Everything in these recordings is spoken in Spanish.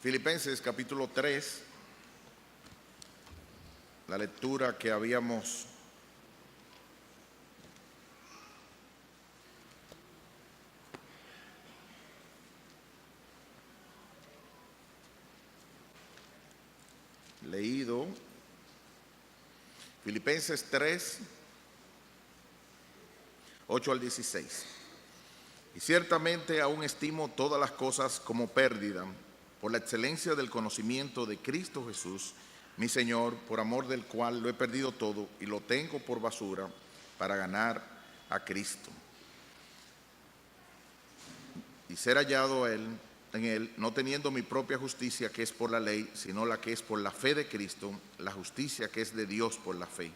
Filipenses capítulo 3, la lectura que habíamos leído. Filipenses 3, 8 al 16. Y ciertamente aún estimo todas las cosas como pérdida por la excelencia del conocimiento de Cristo Jesús, mi Señor, por amor del cual lo he perdido todo y lo tengo por basura para ganar a Cristo y ser hallado en él, no teniendo mi propia justicia que es por la ley, sino la que es por la fe de Cristo, la justicia que es de Dios por la fe,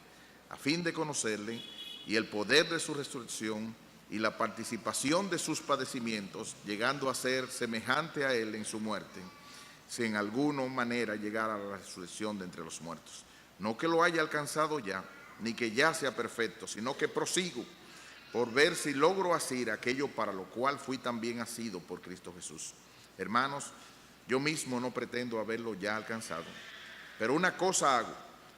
a fin de conocerle y el poder de su resurrección y la participación de sus padecimientos, llegando a ser semejante a él en su muerte, si en alguna manera llegara a la resurrección de entre los muertos. No que lo haya alcanzado ya, ni que ya sea perfecto, sino que prosigo por ver si logro asir aquello para lo cual fui también asido por Cristo Jesús. Hermanos, yo mismo no pretendo haberlo ya alcanzado, pero una cosa hago,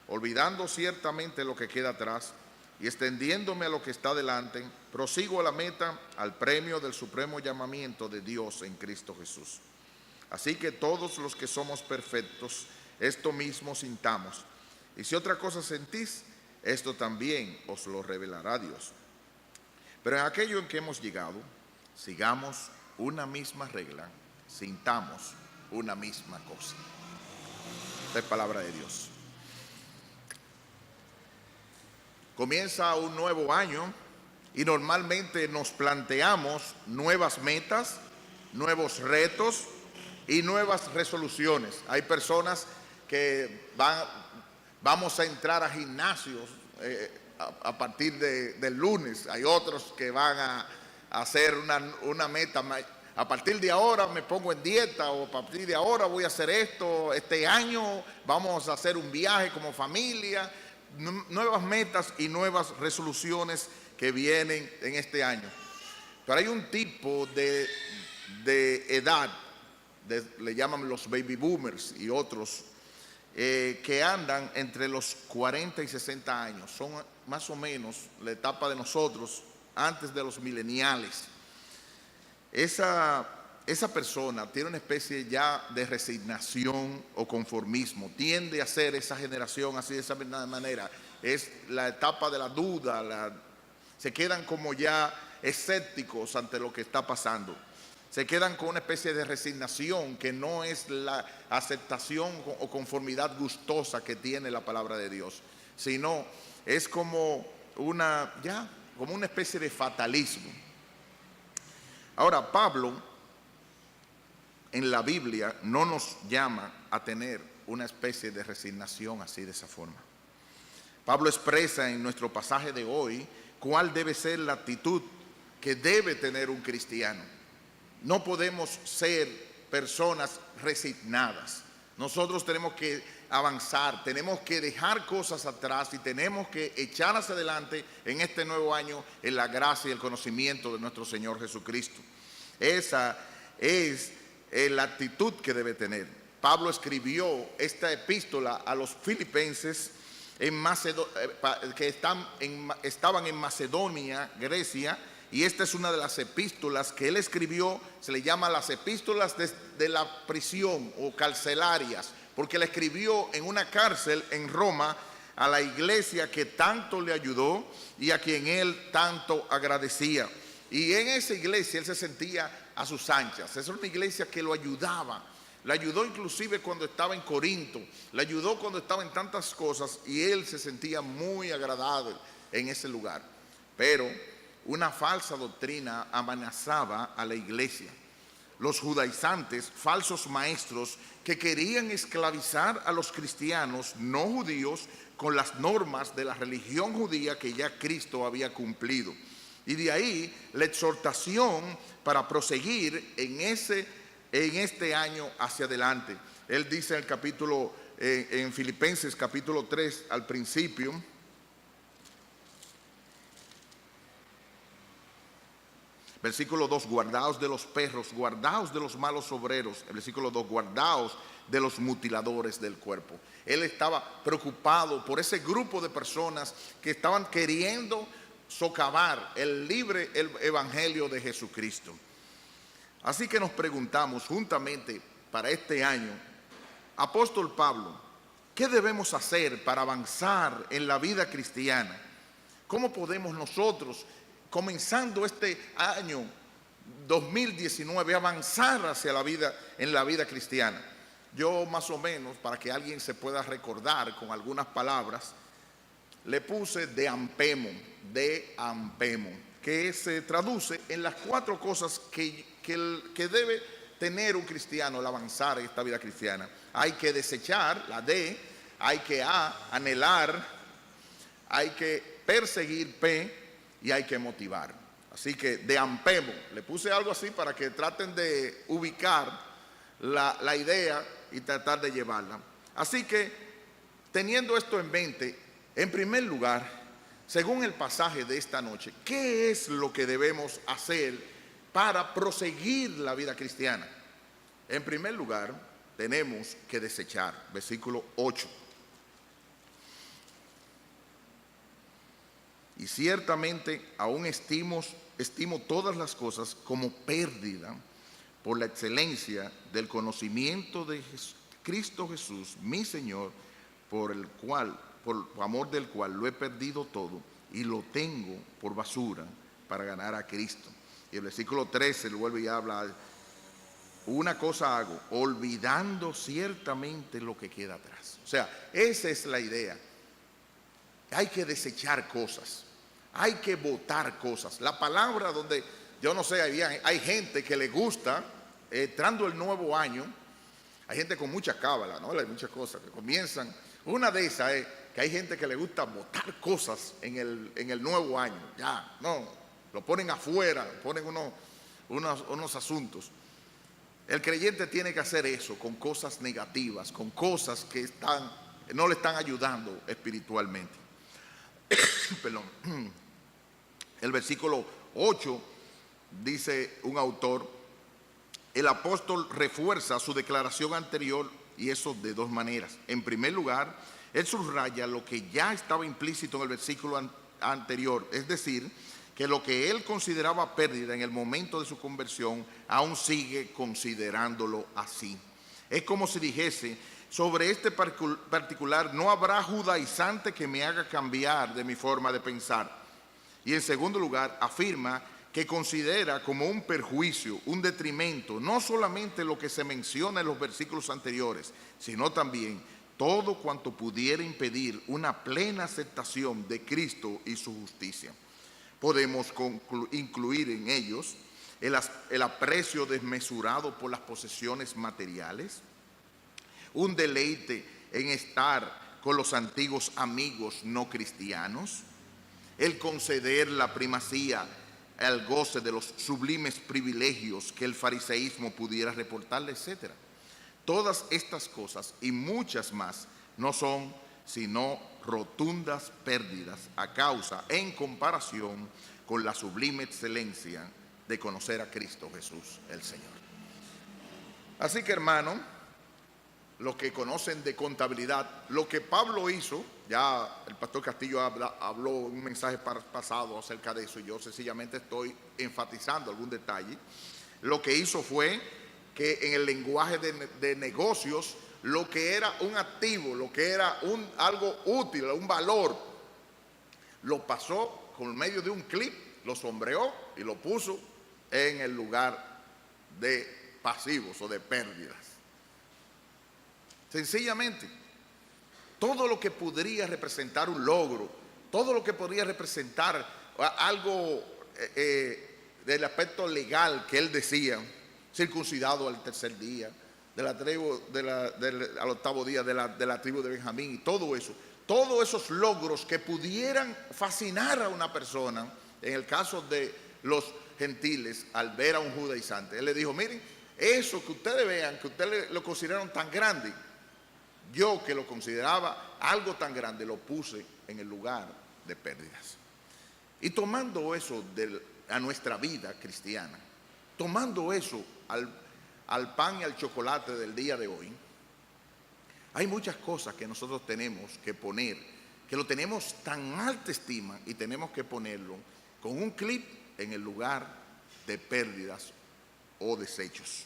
olvidando ciertamente lo que queda atrás y extendiéndome a lo que está delante, prosigo a la meta, al premio del supremo llamamiento de Dios en Cristo Jesús. Así que todos los que somos perfectos, esto mismo sintamos. Y si otra cosa sentís, esto también os lo revelará Dios. Pero en aquello en que hemos llegado, sigamos una misma regla, sintamos una misma cosa. Esta es palabra de Dios. Comienza un nuevo año y normalmente nos planteamos nuevas metas, nuevos retos y nuevas resoluciones. Hay personas que vamos a entrar a gimnasios a partir del lunes. Hay otros que van a hacer una meta. A partir de ahora me pongo en dieta, o a partir de ahora voy a hacer esto. Este año vamos a hacer un viaje como familia. Nuevas metas y nuevas resoluciones que vienen en este año. Pero hay un tipo de edad, le llaman los baby boomers y otros, que andan entre los 40 y 60 años. Son más o menos la etapa de nosotros antes de los mileniales. Esa persona tiene una especie ya de resignación o conformismo. Tiende a ser esa generación así, de esa manera. Es la etapa de la duda. Se quedan como ya escépticos ante lo que está pasando. Se quedan con una especie de resignación que no es la aceptación o conformidad gustosa que tiene la palabra de Dios, sino es como una especie de fatalismo. Ahora, Pablo en la Biblia no nos llama a tener una especie de resignación así, de esa forma. Pablo expresa en nuestro pasaje de hoy cuál debe ser la actitud que debe tener un cristiano. No podemos ser personas resignadas. Nosotros tenemos que avanzar, tenemos que dejar cosas atrás y tenemos que echar hacia adelante en este nuevo año en la gracia y el conocimiento de nuestro Señor Jesucristo. Esa es la actitud que debe tener. Pablo escribió esta epístola a los filipenses que estaban en Macedonia, Grecia, y esta es una de las epístolas que él escribió. Se le llama las epístolas de la prisión o carcelarias, porque la escribió en una cárcel en Roma a la iglesia que tanto le ayudó y a quien él tanto agradecía. Y en esa iglesia él se sentía a sus anchas. Esa era una iglesia que lo ayudaba. Le ayudó inclusive cuando estaba en Corinto, le ayudó cuando estaba en tantas cosas, y él se sentía muy agradable en ese lugar. Pero una falsa doctrina amenazaba a la iglesia. Los judaizantes, falsos maestros que querían esclavizar a los cristianos no judíos con las normas de la religión judía que ya Cristo había cumplido. Y de ahí la exhortación para proseguir en este año hacia adelante. Él dice en el capítulo, en Filipenses capítulo 3 al principio: Versículo 2, guardaos de los perros, guardaos de los malos obreros. El versículo 2, guardaos de los mutiladores del cuerpo. Él estaba preocupado por ese grupo de personas que estaban queriendo socavar el libre evangelio de Jesucristo. Así que nos preguntamos juntamente para este año, apóstol Pablo, ¿qué debemos hacer para avanzar en la vida cristiana? ¿Cómo podemos nosotros, comenzando este año 2019, avanzar hacia la vida, en la vida cristiana? Yo más o menos, para que alguien se pueda recordar con algunas palabras, le puse de ampemo, que se traduce en las 4 cosas que debe tener un cristiano al avanzar en esta vida cristiana. Hay que desechar, la D, hay que anhelar, hay que perseguir, P, y hay que motivar. Así que de ampemo, le puse algo así para que traten de ubicar la idea y tratar de llevarla. Así que, teniendo esto en mente, en primer lugar, según el pasaje de esta noche, ¿qué es lo que debemos hacer para proseguir la vida cristiana? En primer lugar, tenemos que desechar. Versículo 8. Y ciertamente aún estimo todas las cosas como pérdida por la excelencia del conocimiento de Cristo Jesús, mi Señor, por amor del cual lo he perdido todo y lo tengo por basura para ganar a Cristo. Y el versículo 13 lo vuelve y habla: una cosa hago, olvidando ciertamente lo que queda atrás. O sea, esa es la idea. Hay que desechar cosas, hay que botar cosas. La palabra donde, yo no sé, hay gente que le gusta, entrando el nuevo año, hay gente con mucha cábala, ¿no? Hay muchas cosas que comienzan. Una de esas es que hay gente que le gusta botar cosas en el nuevo año. Ya, no, lo ponen afuera, ponen unos asuntos. El creyente tiene que hacer eso con cosas negativas, con cosas que no le están ayudando espiritualmente. Perdón. El versículo 8 dice un autor: el apóstol refuerza su declaración anterior, y eso de 2 maneras. En primer lugar, él subraya lo que ya estaba implícito en el versículo anterior, es decir, que lo que él consideraba pérdida en el momento de su conversión, aún sigue considerándolo así. Es como si dijese: sobre este particular no habrá judaizante que me haga cambiar de mi forma de pensar. Y en segundo lugar, afirma que considera como un perjuicio, un detrimento, no solamente lo que se menciona en los versículos anteriores, sino también todo cuanto pudiera impedir una plena aceptación de Cristo y su justicia. Podemos incluir en ellos el aprecio desmesurado por las posesiones materiales, un deleite en estar con los antiguos amigos no cristianos, el conceder la primacía al goce de los sublimes privilegios que el fariseísmo pudiera reportarle, etc. Todas estas cosas y muchas más no son sino rotundas pérdidas a causa, en comparación con la sublime excelencia de conocer a Cristo Jesús el Señor. Así que, hermano, los que conocen de contabilidad, lo que Pablo hizo, ya el pastor Castillo habló un mensaje pasado acerca de eso, y yo sencillamente estoy enfatizando algún detalle. Lo que hizo fue que en el lenguaje de negocios, lo que era un activo, lo que era algo útil, un valor, lo pasó por medio de un clip, lo sombreó y lo puso en el lugar de pasivos o de pérdidas. Sencillamente, todo lo que podría representar un logro, todo lo que podría representar algo del aspecto legal que él decía, circuncidado al 3er día, al 8º día de la tribu de Benjamín, y todo eso, todos esos logros que pudieran fascinar a una persona, en el caso de los gentiles, al ver a un judaizante, él le dijo: miren, eso que ustedes vean, que ustedes lo consideraron tan grande, yo, que lo consideraba algo tan grande, lo puse en el lugar de pérdidas. Y tomando eso a nuestra vida cristiana. Tomando eso al pan y al chocolate del día de hoy, hay muchas cosas que nosotros tenemos que poner, que lo tenemos tan alta estima y tenemos que ponerlo con un clip en el lugar de pérdidas o desechos.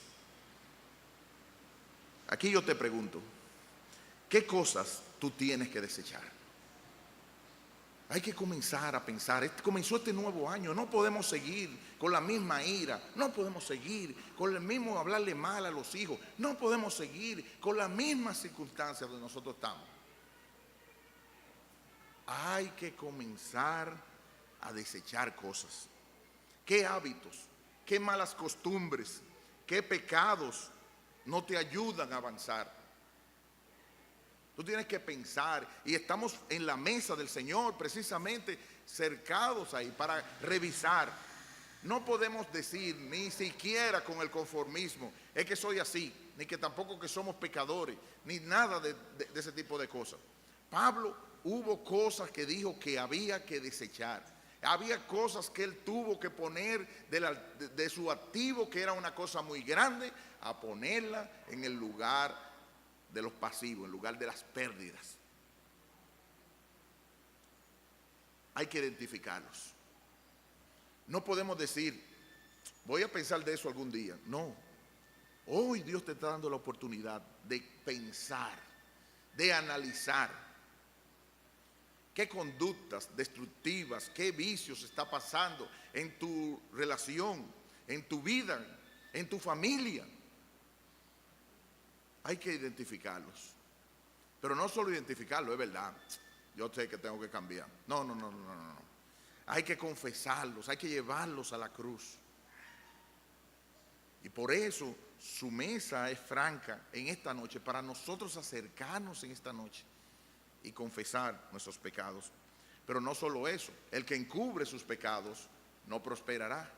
Aquí yo te pregunto, ¿qué cosas tú tienes que desechar? Hay que comenzar a pensar, comenzó este nuevo año, no podemos seguir con la misma ira, no podemos seguir con el mismo hablarle mal a los hijos, no podemos seguir con las mismas circunstancias donde nosotros estamos. Hay que comenzar a desechar cosas. ¿Qué hábitos, qué malas costumbres, qué pecados no te ayudan a avanzar? Tú tienes que pensar, y estamos en la mesa del Señor precisamente cercados ahí para revisar. No podemos decir ni siquiera con el conformismo, es que soy así, ni que tampoco que somos pecadores, ni nada de ese tipo de cosas. Pablo hubo cosas que dijo que había que desechar. Había cosas que él tuvo que poner de su activo, que era una cosa muy grande, a ponerla en el lugar de los pasivos, en lugar de las pérdidas. Hay que identificarlos. No podemos decir, voy a pensar de eso algún día. No. Hoy Dios te está dando la oportunidad de pensar, de analizar qué conductas destructivas, qué vicios está pasando en tu relación, en tu vida, en tu familia. Hay que identificarlos. Pero no solo identificarlos, es verdad. Yo sé que tengo que cambiar. No. Hay que confesarlos, hay que llevarlos a la cruz. Y por eso su mesa es franca en esta noche, para nosotros acercarnos en esta noche y confesar nuestros pecados. Pero no solo eso, el que encubre sus pecados no prosperará.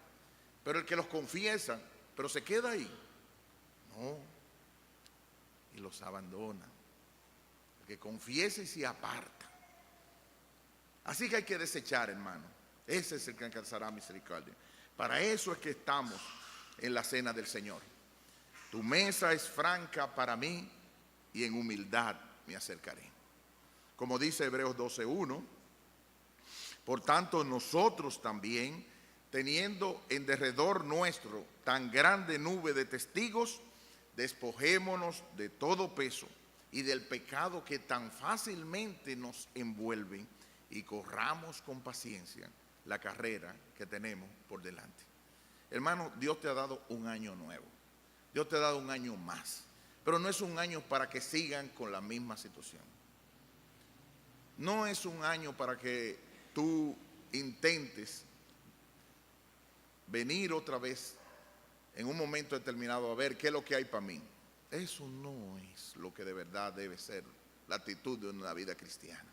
Pero el que los confiesa, pero se queda ahí, no. Y los abandona. El que confiesa y se aparta. Así que hay que desechar, hermano. Ese es el que alcanzará misericordia. Para eso es que estamos en la cena del Señor. Tu mesa es franca para mí y en humildad me acercaré. Como dice Hebreos 12:1, por tanto nosotros también, teniendo en derredor nuestro tan grande nube de testigos, despojémonos de todo peso y del pecado que tan fácilmente nos envuelve y corramos con paciencia la carrera que tenemos por delante. Hermano, Dios te ha dado un año nuevo. Dios te ha dado un año más. Pero no es un año para que sigan con la misma situación. No es un año para que tú intentes venir otra vez en un momento determinado a ver qué es lo que hay para mí. Eso no es lo que de verdad debe ser la actitud de una vida cristiana.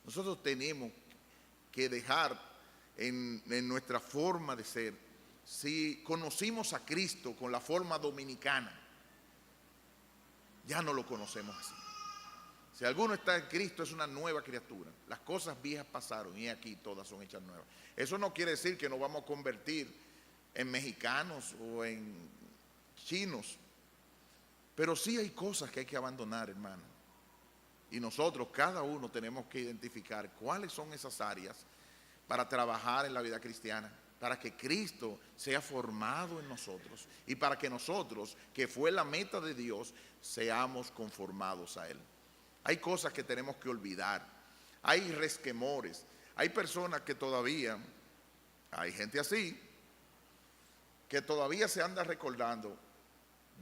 Nosotros tenemos que dejar en nuestra forma de ser. Si conocimos a Cristo con la forma dominicana, ya no lo conocemos así. Si alguno está en Cristo, es una nueva criatura. Las cosas viejas pasaron y aquí todas son hechas nuevas. Eso no quiere decir que nos vamos a convertir en mexicanos o en chinos, pero sí hay cosas que hay que abandonar, hermano. Y nosotros, cada uno, tenemos que identificar cuáles son esas áreas para trabajar en la vida cristiana, para que Cristo sea formado en nosotros y para que nosotros, que fue la meta de Dios, seamos conformados a Él. Hay cosas que tenemos que olvidar, hay resquemores, hay personas que todavía, hay gente así, que todavía se anda recordando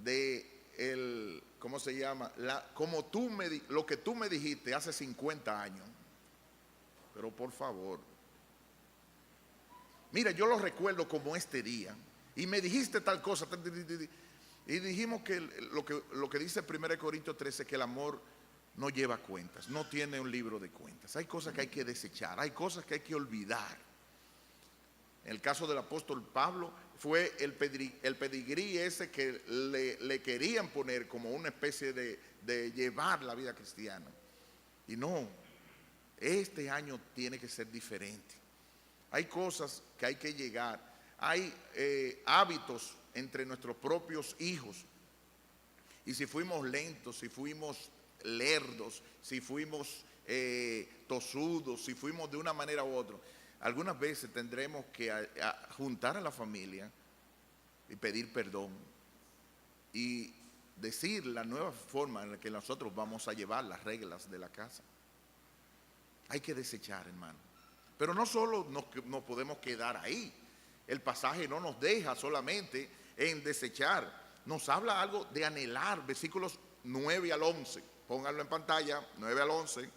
de el, ¿cómo se llama? Lo que tú me dijiste hace 50 años. Pero por favor, mira, yo lo recuerdo como este día y me dijiste tal cosa y dijimos que lo que dice 1 Corintios 13, que el amor no lleva cuentas, no tiene un libro de cuentas. Hay cosas que hay que desechar, hay cosas que hay que olvidar. En el caso del apóstol Pablo fue el pedigrí ese que le querían poner como una especie de llevar la vida cristiana. Y no, este año tiene que ser diferente. Hay cosas que hay que llegar. Hay hábitos entre nuestros propios hijos. Y si fuimos lentos, si fuimos lerdos, si fuimos tosudos, si fuimos de una manera u otra, algunas veces tendremos que juntar a la familia y pedir perdón y decir la nueva forma en la que nosotros vamos a llevar las reglas de la casa. Hay que desechar, hermano. Pero no solo nos podemos quedar ahí. El pasaje no nos deja solamente en desechar. Nos habla algo de anhelar, versículos 9 al 11. Pónganlo en pantalla, 9 al 11.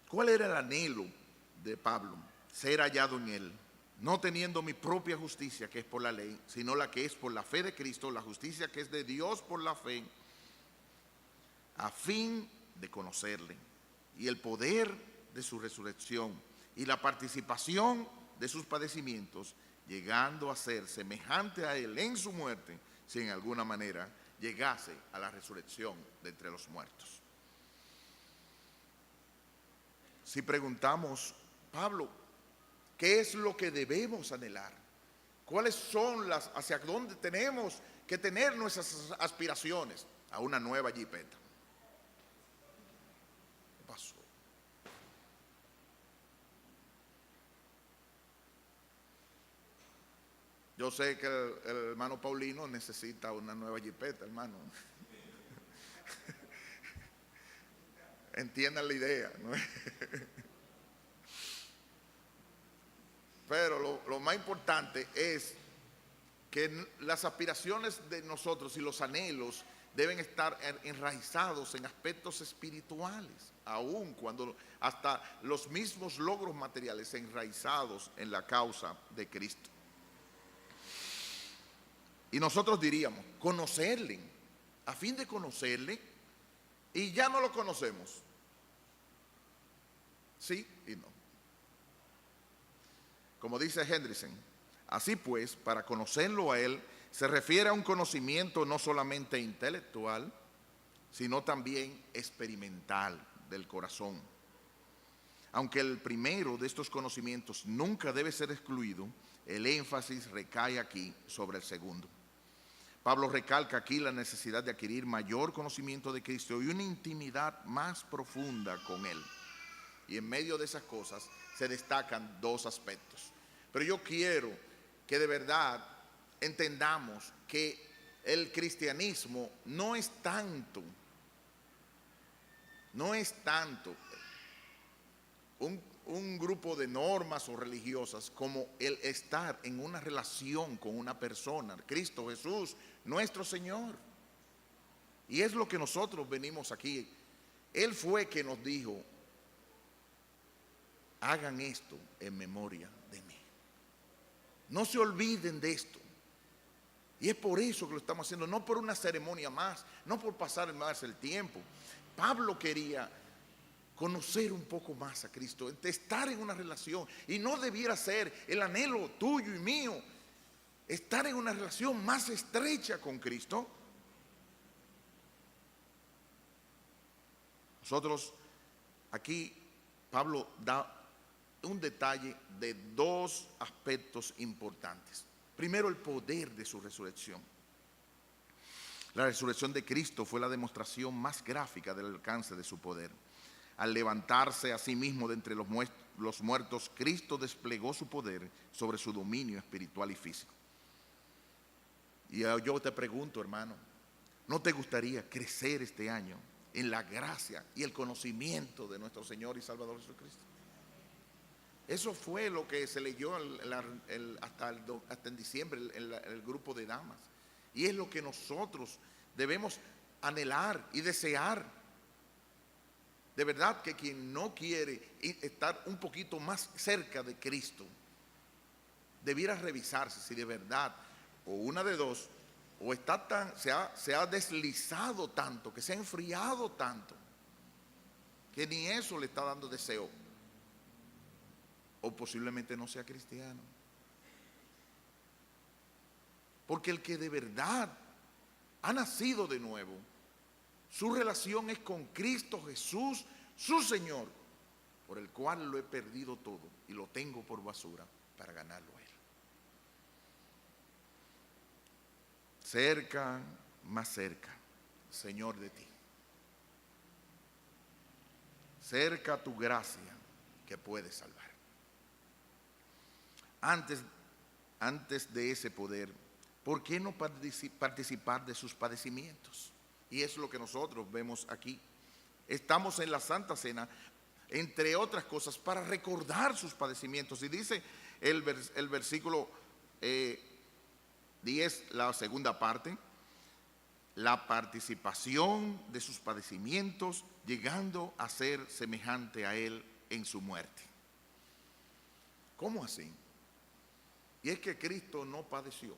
¿Cuál era el anhelo de Pablo? Ser hallado en él, no teniendo mi propia justicia, que es por la ley, sino la que es por la fe de Cristo, la justicia que es de Dios por la fe, a fin de conocerle y el poder de su resurrección y la participación de sus padecimientos, llegando a ser semejante a él en su muerte, si en alguna manera llegase a la resurrección de entre los muertos. Si preguntamos, Pablo, ¿qué es lo que debemos anhelar? ¿Cuáles son hacia dónde tenemos que tener nuestras aspiraciones? A una nueva jipeta. ¿Qué pasó? Yo sé que el hermano Paulino necesita una nueva jipeta, hermano. Entiendan la idea, ¿no? Pero lo más importante es que las aspiraciones de nosotros y los anhelos deben estar enraizados en aspectos espirituales, aun cuando hasta los mismos logros materiales enraizados en la causa de Cristo. Y nosotros diríamos, conocerle, a fin de conocerle, y ya no lo conocemos. Sí y no. Como dice Hendrickson, así pues, para conocerlo a él, se refiere a un conocimiento no solamente intelectual, sino también experimental del corazón. Aunque el primero de estos conocimientos nunca debe ser excluido, el énfasis recae aquí sobre el segundo. Pablo recalca aquí la necesidad de adquirir mayor conocimiento de Cristo y una intimidad más profunda con Él. Y en medio de esas cosas se destacan dos aspectos. Pero yo quiero que de verdad entendamos que el cristianismo no es tanto un grupo de normas o religiosas como el estar en una relación con una persona, Cristo Jesús, nuestro Señor. Y es lo que nosotros venimos aquí. Él fue que nos dijo, hagan esto en memoria de mí. No se olviden de esto. Y es por eso que lo estamos haciendo, no por una ceremonia más, no por pasar más el tiempo. Pablo quería conocer un poco más a Cristo, estar en una relación, y no debiera ser el anhelo tuyo y mío, estar en una relación más estrecha con Cristo. Nosotros aquí, Pablo da un detalle de dos aspectos importantes. Primero, el poder de su resurrección. La resurrección de Cristo fue la demostración más gráfica del alcance de su poder. Al levantarse a sí mismo de entre los muertos, Cristo desplegó su poder sobre su dominio espiritual y físico. Y yo te pregunto, hermano, ¿no te gustaría crecer este año en la gracia y el conocimiento de nuestro Señor y Salvador Jesucristo? Eso fue lo que se leyó hasta en diciembre el grupo de damas. Y es lo que nosotros debemos anhelar y desear. De verdad que quien no quiere estar un poquito más cerca de Cristo, debiera revisarse si de verdad, o una de dos, o está se ha deslizado tanto, que se ha enfriado tanto, que ni eso le está dando deseo. O posiblemente no sea cristiano. Porque el que de verdad ha nacido de nuevo, Su relación es con Cristo Jesús, su Señor, por el cual lo he perdido todo y lo tengo por basura para ganarlo a Él. Cerca, más cerca, Señor, de ti. Cerca tu gracia que puede salvar. Antes de ese poder, ¿por qué no participar de sus padecimientos? Y es lo que nosotros vemos aquí. Estamos en la Santa Cena, entre otras cosas, para recordar sus padecimientos. Y dice el versículo 10, la segunda parte, la participación de sus padecimientos, llegando a ser semejante a Él en su muerte. ¿Cómo así? Y es que Cristo no padeció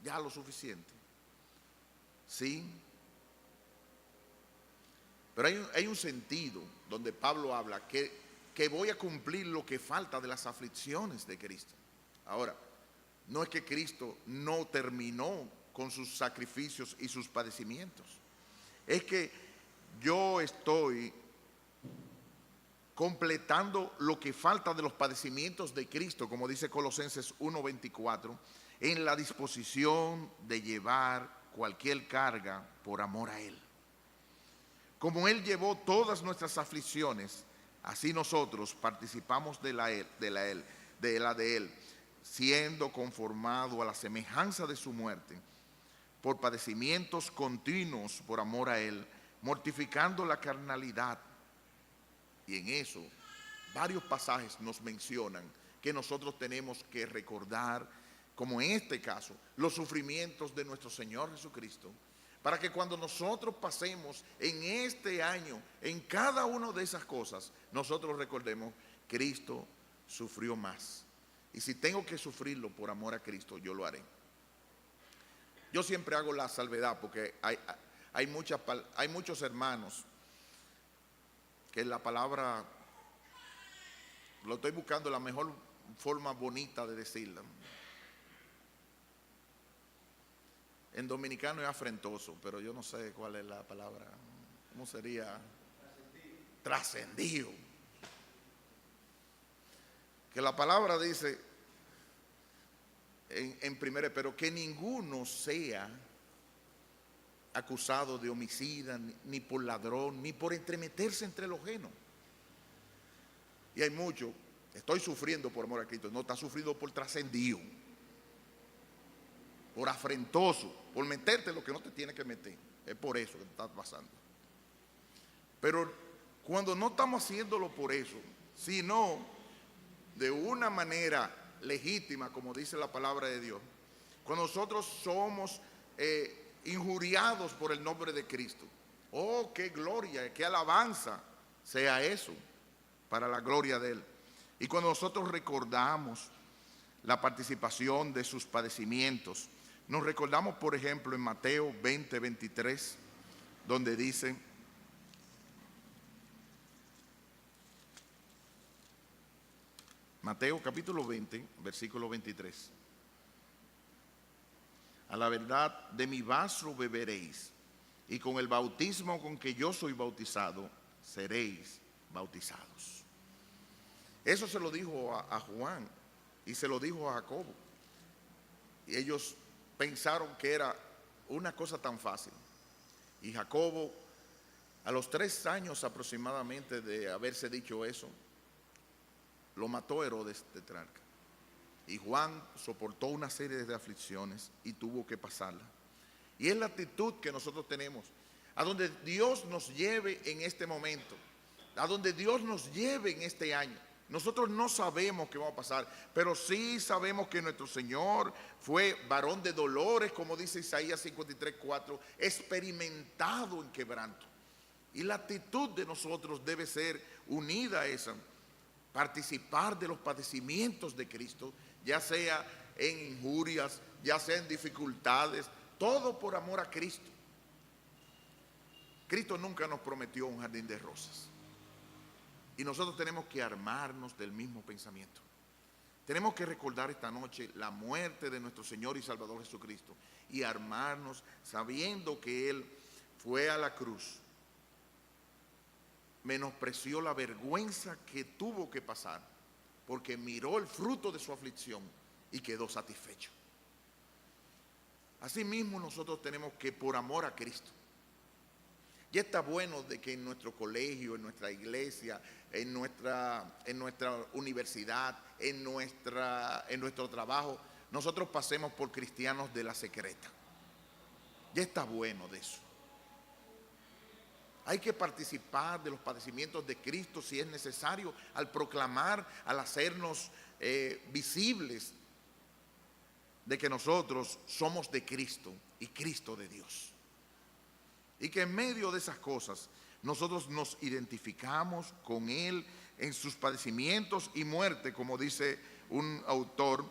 ya lo suficiente. Sí. Pero hay un sentido donde Pablo habla que voy a cumplir lo que falta de las aflicciones de Cristo. Ahora, no es que Cristo no terminó con sus sacrificios y sus padecimientos. Es que yo estoy completando lo que falta de los padecimientos de Cristo, como dice Colosenses 1:24, en la disposición de llevar cualquier carga por amor a Él. Como Él llevó todas nuestras aflicciones, así nosotros participamos de la de Él, siendo conformado a la semejanza de su muerte, por padecimientos continuos por amor a Él, mortificando la carnalidad. Y en eso, varios pasajes nos mencionan que nosotros tenemos que recordar, como en este caso, los sufrimientos de nuestro Señor Jesucristo, para que cuando nosotros pasemos en este año, en cada una de esas cosas, nosotros recordemos, Cristo sufrió más. Y si tengo que sufrirlo por amor a Cristo, yo lo haré. Yo siempre hago la salvedad porque hay muchos hermanos que la palabra, lo estoy buscando la mejor forma bonita de decirla. En dominicano es afrentoso, pero yo no sé cuál es la palabra. ¿Cómo sería? Trascendido. Que la palabra dice en primera, pero que ninguno sea acusado de homicida, ni por ladrón, ni por entremeterse entre los ajenos. Y hay muchos, estoy sufriendo por amor a Cristo, no, está sufriendo por trascendido, por afrentoso, por meterte lo que no te tiene que meter. Es por eso que te está pasando. Pero cuando no estamos haciéndolo por eso, sino de una manera legítima, como dice la palabra de Dios, cuando nosotros somos injuriados por el nombre de Cristo, oh, qué gloria, qué alabanza sea eso, para la gloria de Él. Y cuando nosotros recordamos la participación de sus padecimientos, nos recordamos, por ejemplo, en Mateo 20:23, donde dice: Mateo capítulo 20, versículo 23. A la verdad de mi vaso beberéis, y con el bautismo con que yo soy bautizado, seréis bautizados. Eso se lo dijo a Juan y se lo dijo a Jacobo. Y ellos pensaron que era una cosa tan fácil. Y Jacobo, a los 3 años aproximadamente de haberse dicho eso, lo mató Herodes tetrarca. Y Juan soportó una serie de aflicciones y tuvo que pasarla. Y es la actitud que nosotros tenemos, a donde Dios nos lleve en este momento, a donde Dios nos lleve en este año. Nosotros no sabemos qué va a pasar, pero sí sabemos que nuestro Señor fue varón de dolores, como dice Isaías 53:4, experimentado en quebranto. Y la actitud de nosotros debe ser unida a esa, participar de los padecimientos de Cristo, ya sea en injurias, ya sea en dificultades, todo por amor a Cristo. Cristo nunca nos prometió un jardín de rosas. Y nosotros tenemos que armarnos del mismo pensamiento. Tenemos que recordar esta noche la muerte de nuestro Señor y Salvador Jesucristo y armarnos sabiendo que Él fue a la cruz, menospreció la vergüenza que tuvo que pasar, porque miró el fruto de su aflicción y quedó satisfecho. Asimismo, nosotros tenemos que, por amor a Cristo, ya está bueno de que en nuestro colegio, en nuestra iglesia, en nuestra universidad, en nuestro trabajo, nosotros pasemos por cristianos de la secreta. Ya está bueno de eso. Hay que participar de los padecimientos de Cristo si es necesario, al proclamar, al hacernos visibles de que nosotros somos de Cristo y Cristo de Dios. Y que en medio de esas cosas nosotros nos identificamos con Él en sus padecimientos y muerte, como dice un autor,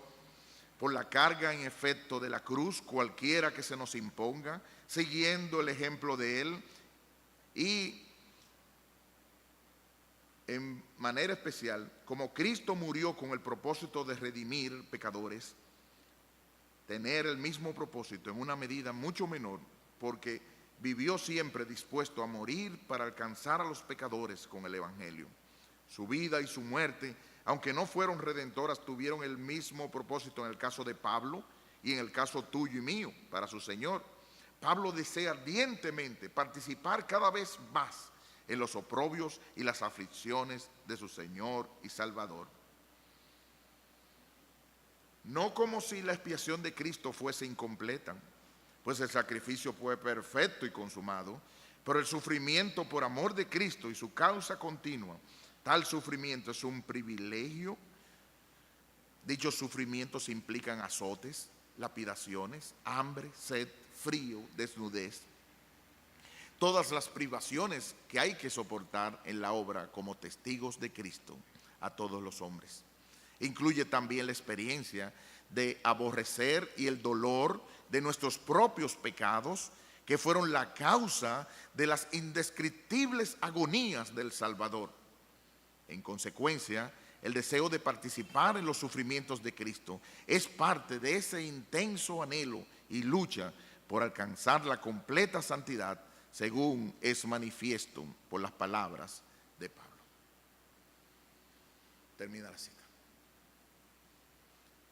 por la carga en efecto de la cruz, cualquiera que se nos imponga, siguiendo el ejemplo de Él. Y en manera especial, como Cristo murió con el propósito de redimir pecadores, tener el mismo propósito en una medida mucho menor, porque vivió siempre dispuesto a morir para alcanzar a los pecadores con el Evangelio. Su vida y su muerte, aunque no fueron redentoras, tuvieron el mismo propósito en el caso de Pablo y en el caso tuyo y mío, para su Señor. Pablo desea ardientemente participar cada vez más en los oprobios y las aflicciones de su Señor y Salvador. No como si la expiación de Cristo fuese incompleta, pues el sacrificio fue perfecto y consumado, pero el sufrimiento por amor de Cristo y su causa continua, tal sufrimiento es un privilegio. Dichos sufrimientos implican azotes, lapidaciones, hambre, sed, frío, desnudez. Todas las privaciones que hay que soportar en la obra como testigos de Cristo a todos los hombres. Incluye también la experiencia de aborrecer y el dolor de nuestros propios pecados, que fueron la causa de las indescriptibles agonías del Salvador. En consecuencia, el deseo de participar en los sufrimientos de Cristo es parte de ese intenso anhelo y lucha por alcanzar la completa santidad, según es manifiesto por las palabras de Pablo. Termina la cita.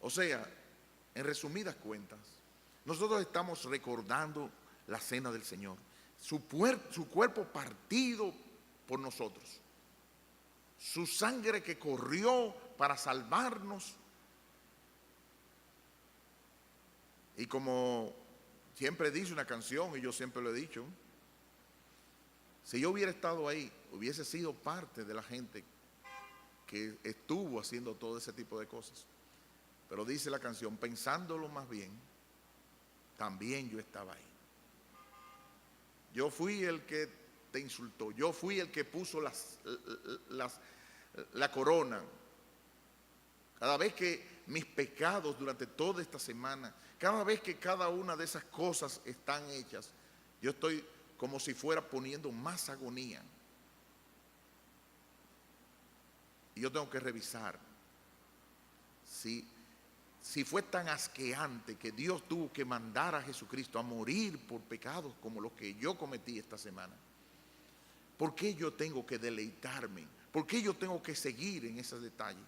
O sea, en resumidas cuentas, nosotros estamos recordando la cena del Señor, su cuerpo partido por nosotros, su sangre que corrió para salvarnos. Y como siempre dice una canción, y yo siempre lo he dicho, si yo hubiera estado ahí, hubiese sido parte de la gente que estuvo haciendo todo ese tipo de cosas. Pero dice la canción, pensándolo más bien, también yo estaba ahí. Yo fui el que te insultó, yo fui el que puso la corona. Cada vez que mis pecados durante toda esta semana, cada vez que cada una de esas cosas están hechas, yo estoy como si fuera poniendo más agonía. Y yo tengo que revisar si fue tan asqueante que Dios tuvo que mandar a Jesucristo a morir por pecados como los que yo cometí esta semana. ¿Por qué yo tengo que deleitarme? ¿Por qué yo tengo que seguir en ese detalle?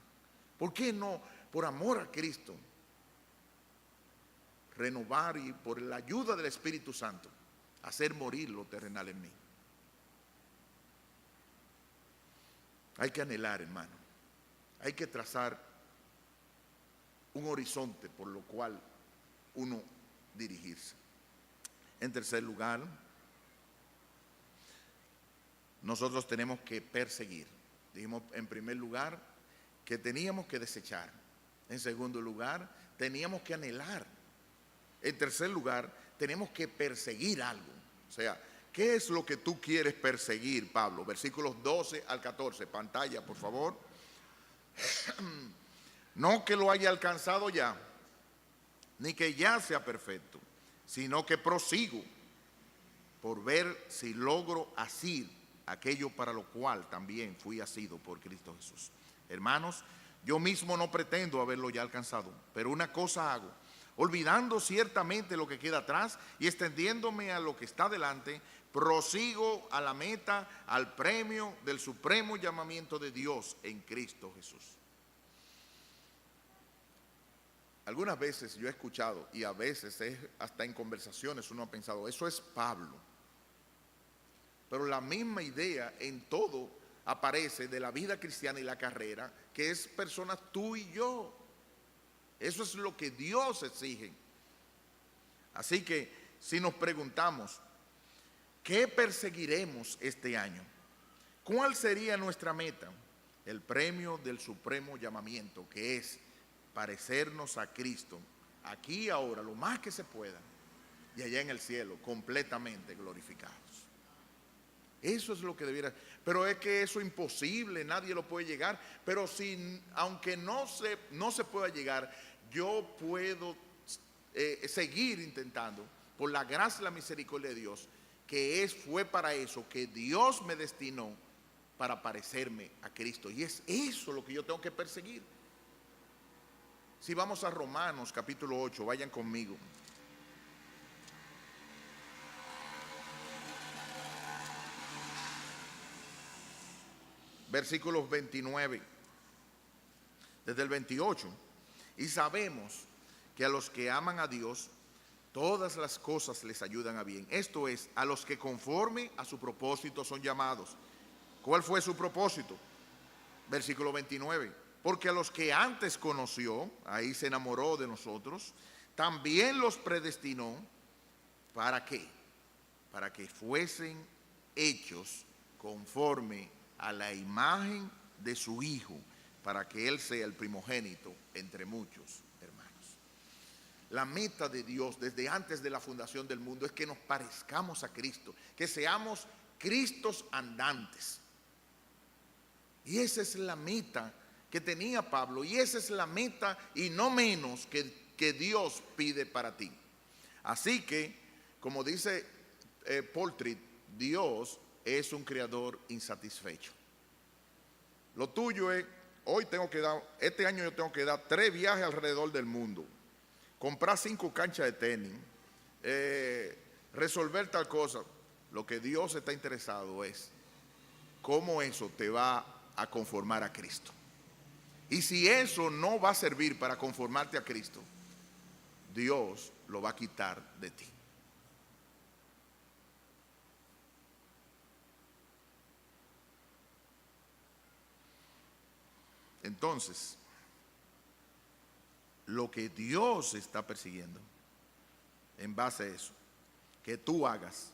¿Por qué no, por amor a Cristo, renovar y por la ayuda del Espíritu Santo, hacer morir lo terrenal en mí? Hay que anhelar, hermano. Hay que trazar un horizonte por lo cual uno dirigirse. En tercer lugar, nosotros tenemos que perseguir. Dijimos en primer lugar que teníamos que desechar. En segundo lugar, teníamos que anhelar. En tercer lugar, tenemos que perseguir algo. O sea, ¿qué es lo que tú quieres perseguir, Pablo? Versículos 12 al 14. Pantalla, por favor. No que lo haya alcanzado ya, ni que ya sea perfecto, sino que prosigo por ver si logro asir aquello para lo cual también fui asido por Cristo Jesús. Hermanos, yo mismo no pretendo haberlo ya alcanzado, pero una cosa hago, olvidando ciertamente lo que queda atrás y extendiéndome a lo que está delante, prosigo a la meta, al premio del supremo llamamiento de Dios en Cristo Jesús. Algunas veces yo he escuchado, y a veces hasta en conversaciones uno ha pensado, eso es Pablo. Pero la misma idea en todo aparece de la vida cristiana y la carrera, que es personas tú y yo. Eso es lo que Dios exige. Así que si nos preguntamos, ¿qué perseguiremos este año? ¿Cuál sería nuestra meta? El premio del supremo llamamiento, que es parecernos a Cristo, aquí y ahora, lo más que se pueda, y allá en el cielo, completamente glorificados. Eso es lo que debiera, pero es que eso es imposible, nadie lo puede llegar, pero si, aunque no se pueda llegar, yo puedo seguir intentando, por la gracia y la misericordia de Dios, que fue para eso que Dios me destinó, para parecerme a Cristo, y es eso lo que yo tengo que perseguir. Si vamos a Romanos capítulo 8, vayan conmigo. Versículos 29, desde el 28. Y sabemos que a los que aman a Dios, todas las cosas les ayudan a bien. Esto es, a los que conforme a su propósito son llamados. ¿Cuál fue su propósito? Versículo 29. Porque a los que antes conoció, ahí se enamoró de nosotros, también los predestinó. ¿Para qué? Para que fuesen hechos conforme a la imagen de su Hijo, para que Él sea el primogénito entre muchos hermanos. La meta de Dios desde antes de la fundación del mundo es que nos parezcamos a Cristo, que seamos Cristos andantes. Y esa es la meta que tenía Pablo, y esa es la meta y no menos que Dios pide para ti. Así que, como dice Paul Tripp, Dios es un creador insatisfecho. Lo tuyo es, este año yo tengo que dar 3 viajes alrededor del mundo, comprar 5 canchas de tenis, resolver tal cosa. Lo que Dios está interesado es cómo eso te va a conformar a Cristo. Y si eso no va a servir para conformarte a Cristo, Dios lo va a quitar de ti. Entonces, lo que Dios está persiguiendo, en base a eso, que tú hagas.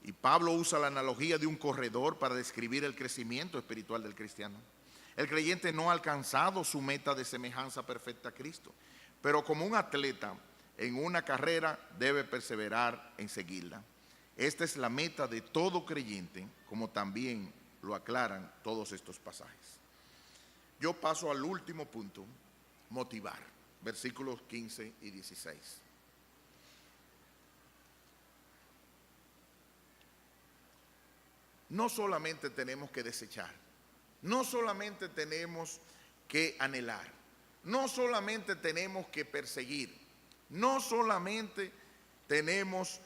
Y Pablo usa la analogía de un corredor para describir el crecimiento espiritual del cristiano. El creyente no ha alcanzado su meta de semejanza perfecta a Cristo, pero como un atleta en una carrera debe perseverar en seguirla. Esta es la meta de todo creyente, como también lo aclaran todos estos pasajes. Yo paso al último punto, motivar, versículos 15 y 16. No solamente tenemos que desechar, no solamente tenemos que anhelar, no solamente tenemos que perseguir, no solamente tenemos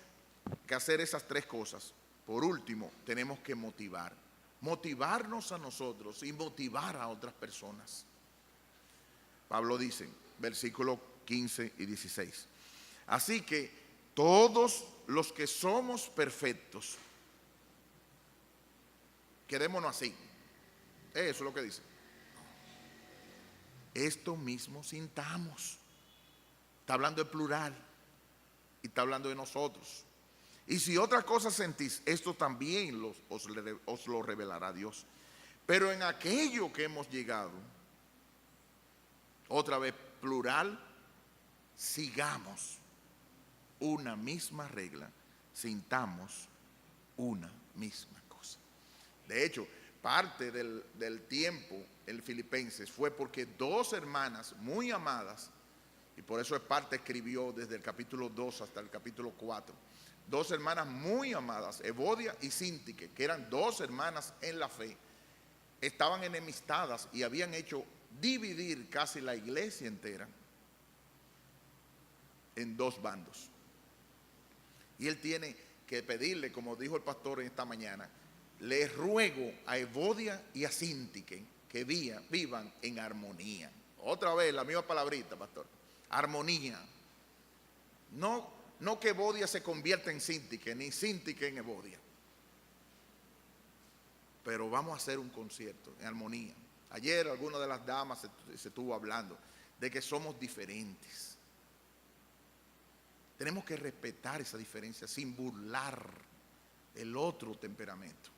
que hacer esas 3 cosas. Por último, tenemos que motivarnos a nosotros y motivar a otras personas. Pablo dice, versículos 15 y 16. Así que todos los que somos perfectos, quedémonos así. Eso es lo que dice. Esto mismo sintamos. Está hablando de plural y está hablando de nosotros. Y si otra cosa sentís, esto también os lo revelará Dios. Pero en aquello que hemos llegado, otra vez plural, sigamos una misma regla, sintamos una misma cosa. De hecho, parte del tiempo en Filipenses fue porque 2 hermanas muy amadas, y por eso parte escribió desde el capítulo 2 hasta el capítulo 4, 2 hermanas muy amadas, Evodia y Síntique, que eran 2 hermanas en la fe, estaban enemistadas y habían hecho dividir casi la iglesia entera en 2 bandos. Y él tiene que pedirle, como dijo el pastor en esta mañana, les ruego a Evodia y a Síntique que vivan en armonía. Otra vez, la misma palabrita, pastor. Armonía. No que Evodia se convierta en Síntique, ni Síntique en Evodia. Pero vamos a hacer un concierto en armonía. Ayer alguna de las damas se estuvo hablando de que somos diferentes. Tenemos que respetar esa diferencia sin burlar el otro temperamento.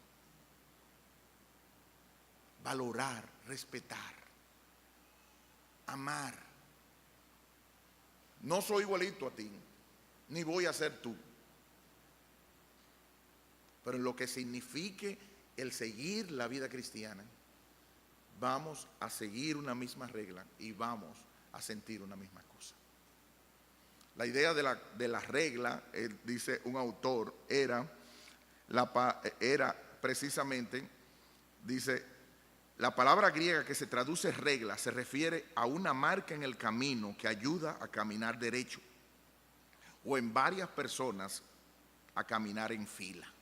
Valorar, respetar, amar. No soy igualito a ti, ni voy a ser tú. Pero en lo que signifique el seguir la vida cristiana, vamos a seguir una misma regla y vamos a sentir una misma cosa. La idea de la regla, dice un autor, era precisamente, dice, la palabra griega que se traduce regla se refiere a una marca en el camino que ayuda a caminar derecho o en varias personas a caminar en fila.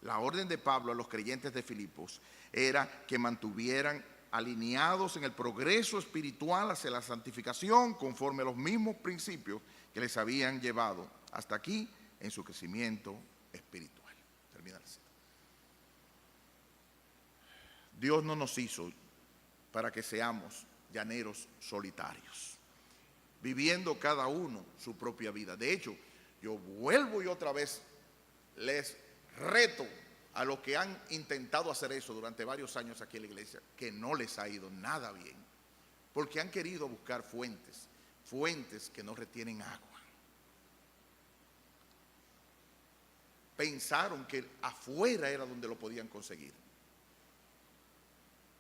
La orden de Pablo a los creyentes de Filipos era que mantuvieran alineados en el progreso espiritual hacia la santificación conforme a los mismos principios que les habían llevado hasta aquí en su crecimiento espiritual. Termina la cita. Dios no nos hizo para que seamos llaneros solitarios, viviendo cada uno su propia vida. De hecho, yo vuelvo y otra vez les reto a los que han intentado hacer eso durante varios años aquí en la iglesia, que no les ha ido nada bien, porque han querido buscar fuentes que no retienen agua. Pensaron que afuera era donde lo podían conseguir,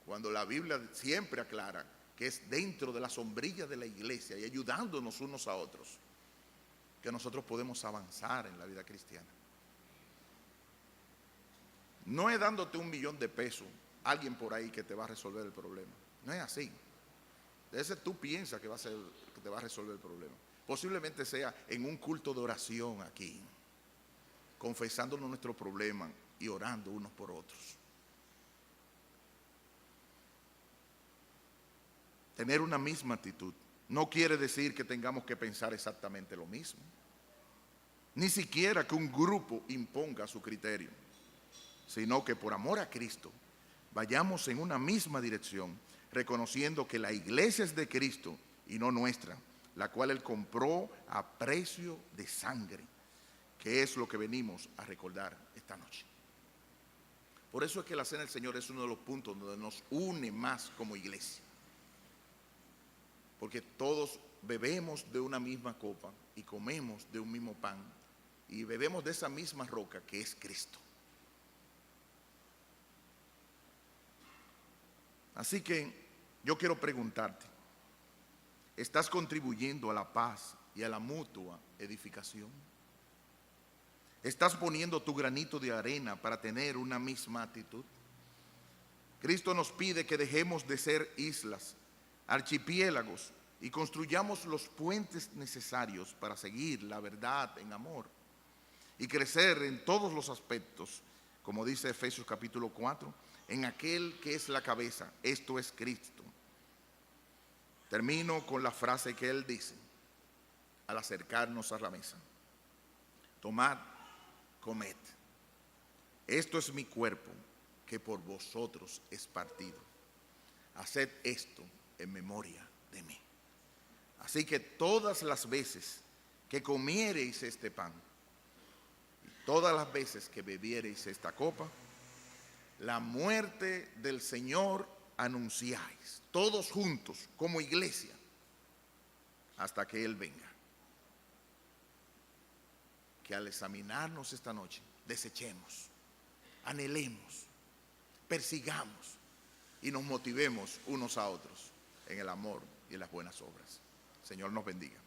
cuando la Biblia siempre aclara que es dentro de la sombrilla de la iglesia y ayudándonos unos a otros que nosotros podemos avanzar en la vida cristiana. No es dándote $1.000.000 a alguien por ahí que te va a resolver el problema. No es así. De ese tú piensas que te va a resolver el problema. Posiblemente sea en un culto de oración aquí, confesándonos nuestro problema y orando unos por otros. Tener una misma actitud no quiere decir que tengamos que pensar exactamente lo mismo, ni siquiera que un grupo imponga su criterio, sino que por amor a Cristo vayamos en una misma dirección, reconociendo que la iglesia es de Cristo y no nuestra, la cual Él compró a precio de sangre, que es lo que venimos a recordar esta noche. Por eso es que la Cena del Señor es uno de los puntos donde nos une más como iglesia, porque todos bebemos de una misma copa y comemos de un mismo pan y bebemos de esa misma roca que es Cristo. Así que yo quiero preguntarte, ¿estás contribuyendo a la paz y a la mutua edificación? ¿Estás poniendo tu granito de arena para tener una misma actitud? Cristo nos pide que dejemos de ser islas, archipiélagos, y construyamos los puentes necesarios para seguir la verdad en amor y crecer en todos los aspectos, como dice Efesios capítulo 4, en aquel que es la cabeza, esto es Cristo. Termino con la frase que él dice al acercarnos a la mesa: tomad, comed, esto es mi cuerpo que por vosotros es partido, haced esto en memoria de mí. Así que todas las veces que comiereis este pan y todas las veces que bebiereis esta copa, la muerte del Señor anunciáis, todos juntos como iglesia, hasta que Él venga. Que al examinarnos esta noche, desechemos, anhelemos, persigamos y nos motivemos unos a otros en el amor y en las buenas obras. Señor nos bendiga.